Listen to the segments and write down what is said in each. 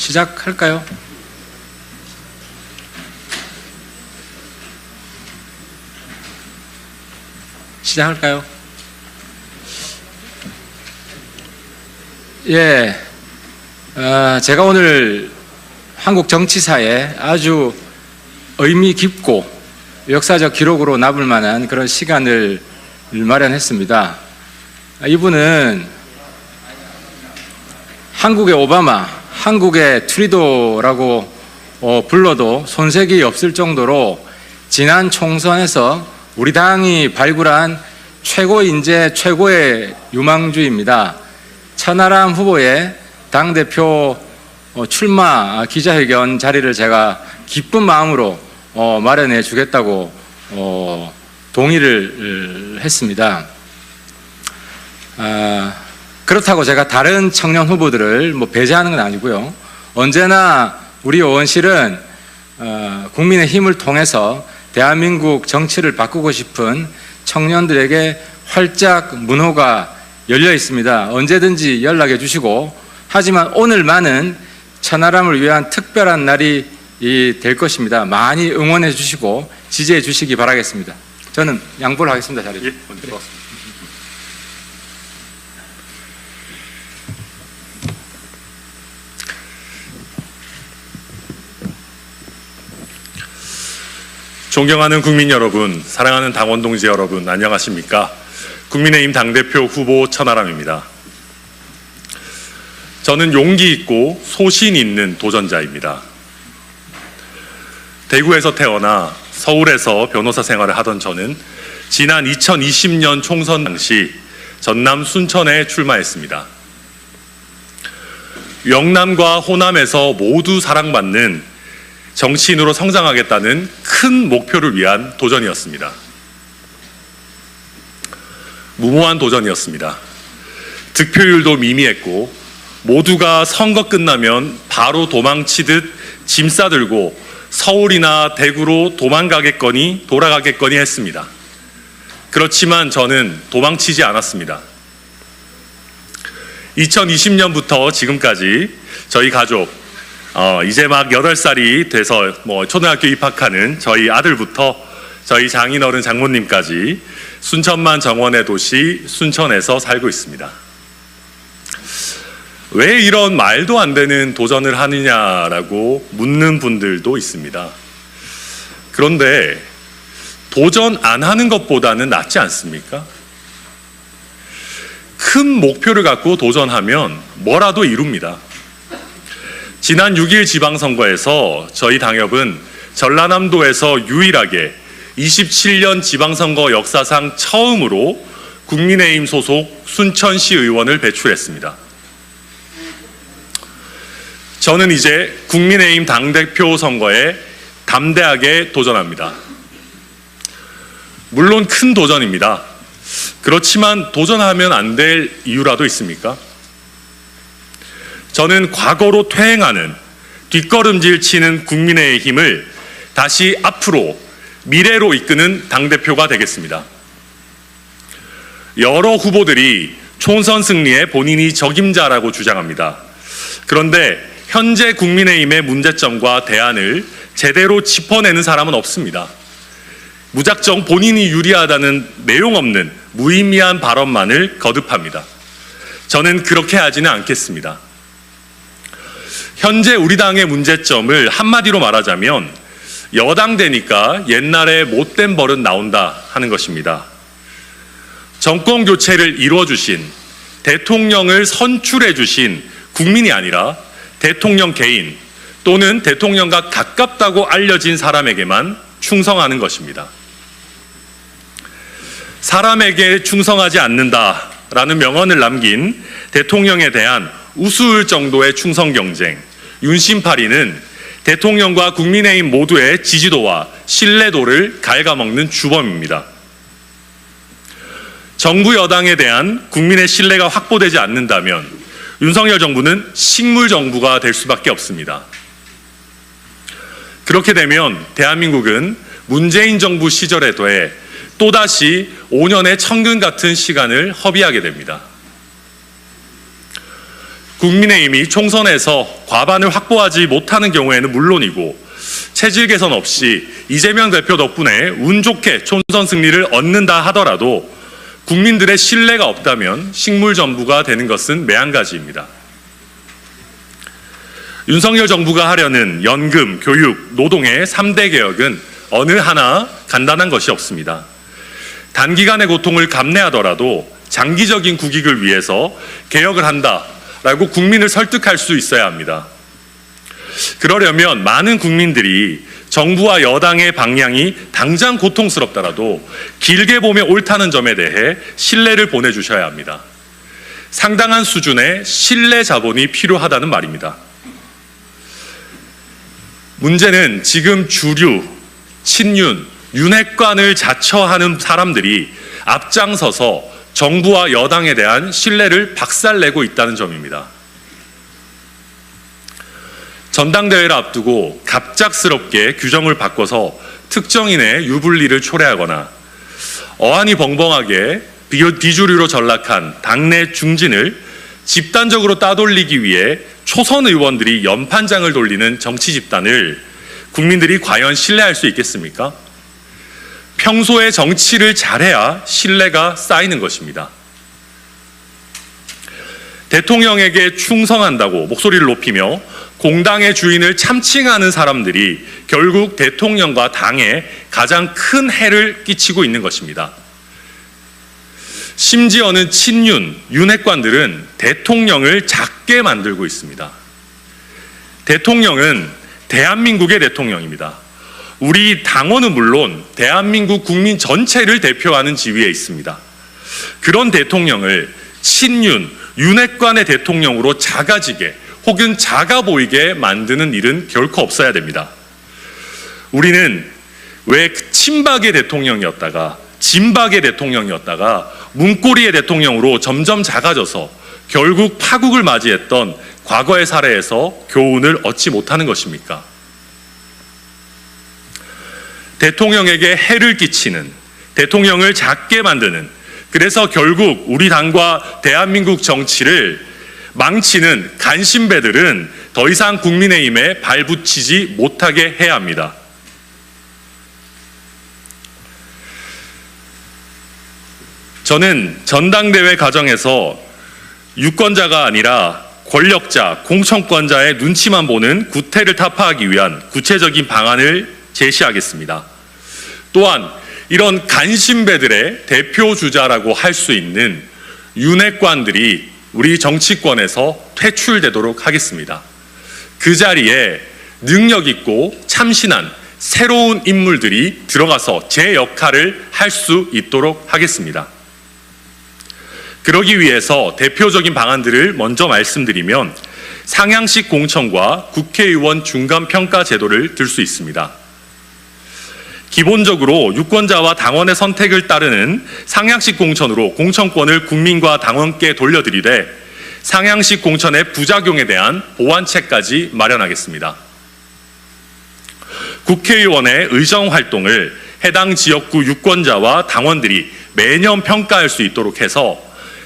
시작할까요? 시작할까요? 예, 제가 오늘 한국 정치사에 아주 의미 깊고 역사적 기록으로 남을 만한 그런 시간을 마련했습니다. 이분은 한국의 오바마, 한국의 트루도라고 불러도 손색이 없을 정도로 지난 총선에서 우리 당이 발굴한 최고 인재, 최고의 유망주입니다. 천하람 후보의 당대표 출마 기자회견 자리를 제가 기쁜 마음으로 마련해 주겠다고 동의를 했습니다. 그렇다고 제가 다른 청년 후보들을 배제하는 건 아니고요. 언제나 우리 의원실은 국민의 힘을 통해서 대한민국 정치를 바꾸고 싶은 청년들에게 활짝 문호가 열려 있습니다. 언제든지 연락해 주시고, 하지만 오늘만은 천하람을 위한 특별한 날이 될 것입니다. 많이 응원해 주시고 지지해 주시기 바라겠습니다. 저는 양보를 하겠습니다. 자리. 예, 네. 존경하는 국민 여러분, 사랑하는 당원 동지 여러분, 안녕하십니까? 국민의힘 당대표 후보 천하람입니다. 저는 용기 있고 소신 있는 도전자입니다. 대구에서 태어나 서울에서 변호사 생활을 하던 저는 지난 2020년 총선 당시 전남 순천에 출마했습니다. 영남과 호남에서 모두 사랑받는 정치인으로 성장하겠다는 큰 목표를 위한 도전이었습니다. 무모한 도전이었습니다. 득표율도 미미했고 모두가 선거 끝나면 바로 도망치듯 짐 싸들고 서울이나 대구로 돌아가겠거니 했습니다. 그렇지만 저는 도망치지 않았습니다. 2020년부터 지금까지 저희 가족, 이제 막 8살이 돼서 초등학교 입학하는 저희 아들부터 저희 장인어른 장모님까지 순천만 정원의 도시 순천에서 살고 있습니다. 왜 이런 말도 안 되는 도전을 하느냐라고 묻는 분들도 있습니다. 그런데 도전 안 하는 것보다는 낫지 않습니까? 큰 목표를 갖고 도전하면 뭐라도 이룹니다. 지난 6.1 지방선거에서 저희 당협은 전라남도에서 유일하게 27년 지방선거 역사상 처음으로 국민의힘 소속 순천시 의원을 배출했습니다. 저는 이제 국민의힘 당대표 선거에 담대하게 도전합니다. 물론 큰 도전입니다. 그렇지만 도전하면 안 될 이유라도 있습니까? 저는 과거로 퇴행하는, 뒷걸음질 치는 국민의힘을 다시 앞으로, 미래로 이끄는 당대표가 되겠습니다. 여러 후보들이 총선 승리에 본인이 적임자라고 주장합니다. 그런데 현재 국민의힘의 문제점과 대안을 제대로 짚어내는 사람은 없습니다. 무작정 본인이 유리하다는 내용 없는 무의미한 발언만을 거듭합니다. 저는 그렇게 하지는 않겠습니다. 현재 우리 당의 문제점을 한마디로 말하자면 여당 되니까 옛날에 못된 버릇 나온다 하는 것입니다. 정권 교체를 이루어주신, 대통령을 선출해주신 국민이 아니라 대통령 개인 또는 대통령과 가깝다고 알려진 사람에게만 충성하는 것입니다. 사람에게 충성하지 않는다라는 명언을 남긴 대통령에 대한 우스울 정도의 충성 경쟁, 윤심파리는 대통령과 국민의힘 모두의 지지도와 신뢰도를 갉아먹는 주범입니다. 정부 여당에 대한 국민의 신뢰가 확보되지 않는다면 윤석열 정부는 식물 정부가 될 수밖에 없습니다. 그렇게 되면 대한민국은 문재인 정부 시절에 더해 또다시 5년의 천근 같은 시간을 허비하게 됩니다. 국민의힘이 총선에서 과반을 확보하지 못하는 경우에는 물론이고 체질 개선 없이 이재명 대표 덕분에 운 좋게 총선 승리를 얻는다 하더라도 국민들의 신뢰가 없다면 식물정부가 되는 것은 매한가지입니다. 윤석열 정부가 하려는 연금, 교육, 노동의 3대 개혁은 어느 하나 간단한 것이 없습니다. 단기간의 고통을 감내하더라도 장기적인 국익을 위해서 개혁을 한다라고 국민을 설득할 수 있어야 합니다. 그러려면 많은 국민들이 정부와 여당의 방향이 당장 고통스럽더라도 길게 보면 옳다는 점에 대해 신뢰를 보내주셔야 합니다. 상당한 수준의 신뢰 자본이 필요하다는 말입니다. 문제는 지금 주류, 친윤, 윤핵관을 자처하는 사람들이 앞장서서 정부와 여당에 대한 신뢰를 박살내고 있다는 점입니다. 전당대회를 앞두고 갑작스럽게 규정을 바꿔서 특정인의 유불리를 초래하거나 어안이 벙벙하게 비주류로 전락한 당내 중진을 집단적으로 따돌리기 위해 초선 의원들이 연판장을 돌리는 정치 집단을 국민들이 과연 신뢰할 수 있겠습니까? 평소에 정치를 잘해야 신뢰가 쌓이는 것입니다. 대통령에게 충성한다고 목소리를 높이며 공당의 주인을 참칭하는 사람들이 결국 대통령과 당에 가장 큰 해를 끼치고 있는 것입니다. 심지어는 친윤, 윤핵관들은 대통령을 작게 만들고 있습니다. 대통령은 대한민국의 대통령입니다. 우리 당원은 물론 대한민국 국민 전체를 대표하는 지위에 있습니다. 그런 대통령을 친윤, 윤핵관의 대통령으로 작아지게 혹은 작아 보이게 만드는 일은 결코 없어야 됩니다. 우리는 왜 친박의 대통령이었다가 진박의 대통령이었다가 문고리의 대통령으로 점점 작아져서 결국 파국을 맞이했던 과거의 사례에서 교훈을 얻지 못하는 것입니까? 대통령에게 해를 끼치는, 대통령을 작게 만드는, 그래서 결국 우리 당과 대한민국 정치를 망치는 간신배들은 더 이상 국민의힘에 발붙이지 못하게 해야 합니다. 저는 전당대회 과정에서 유권자가 아니라 권력자, 공천권자의 눈치만 보는 구태를 타파하기 위한 구체적인 방안을 제시하겠습니다. 또한 이런 간신배들의 대표주자라고 할 수 있는 윤핵관들이 우리 정치권에서 퇴출되도록 하겠습니다. 그 자리에 능력 있고 참신한 새로운 인물들이 들어가서 제 역할을 할 수 있도록 하겠습니다. 그러기 위해서 대표적인 방안들을 먼저 말씀드리면 상향식 공천과 국회의원 중간평가 제도를 들 수 있습니다. 기본적으로 유권자와 당원의 선택을 따르는 상향식 공천으로 공천권을 국민과 당원께 돌려드리되 상향식 공천의 부작용에 대한 보완책까지 마련하겠습니다. 국회의원의 의정활동을 해당 지역구 유권자와 당원들이 매년 평가할 수 있도록 해서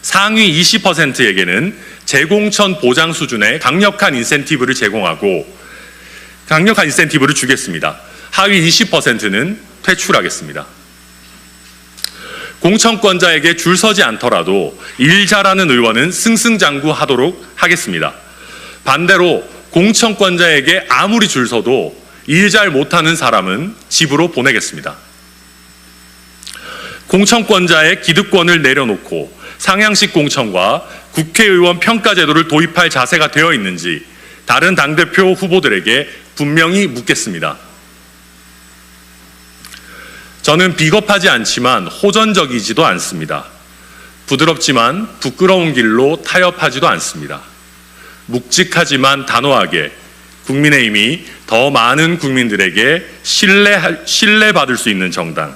상위 20%에게는 재공천 보장 수준의 강력한 인센티브를 제공하고 강력한 인센티브를 주겠습니다. 하위 20%는 퇴출하겠습니다. 공천권자에게 줄 서지 않더라도 일 잘하는 의원은 승승장구하도록 하겠습니다. 반대로 공천권자에게 아무리 줄 서도 일 잘 못하는 사람은 집으로 보내겠습니다. 공천권자의 기득권을 내려놓고 상향식 공천과 국회의원 평가제도를 도입할 자세가 되어 있는지 다른 당대표 후보들에게 분명히 묻겠습니다. 저는 비겁하지 않지만 호전적이지도 않습니다. 부드럽지만 부끄러운 길로 타협하지도 않습니다. 묵직하지만 단호하게 국민의힘이 더 많은 국민들에게 신뢰받을 수 있는 정당,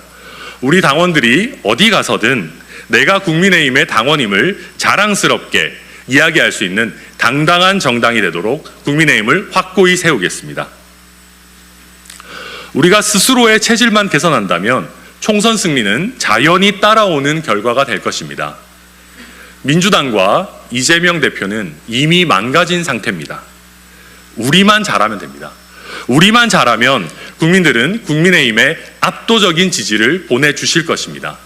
우리 당원들이 어디 가서든 내가 국민의힘의 당원임을 자랑스럽게 이야기할 수 있는 당당한 정당이 되도록 국민의힘을 확고히 세우겠습니다. 우리가 스스로의 체질만 개선한다면 총선 승리는 자연히 따라오는 결과가 될 것입니다. 민주당과 이재명 대표는 이미 망가진 상태입니다. 우리만 잘하면 됩니다. 우리만 잘하면 국민들은 국민의힘에 압도적인 지지를 보내주실 것입니다.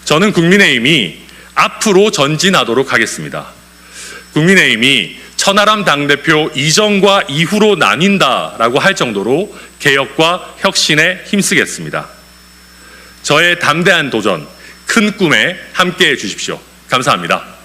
저는 국민의힘이 앞으로 전진하도록 하겠습니다. 국민의힘이 천하람 당대표 이전과 이후로 나뉜다라고 할 정도로 개혁과 혁신에 힘쓰겠습니다. 저의 담대한 도전, 큰 꿈에 함께해 주십시오. 감사합니다.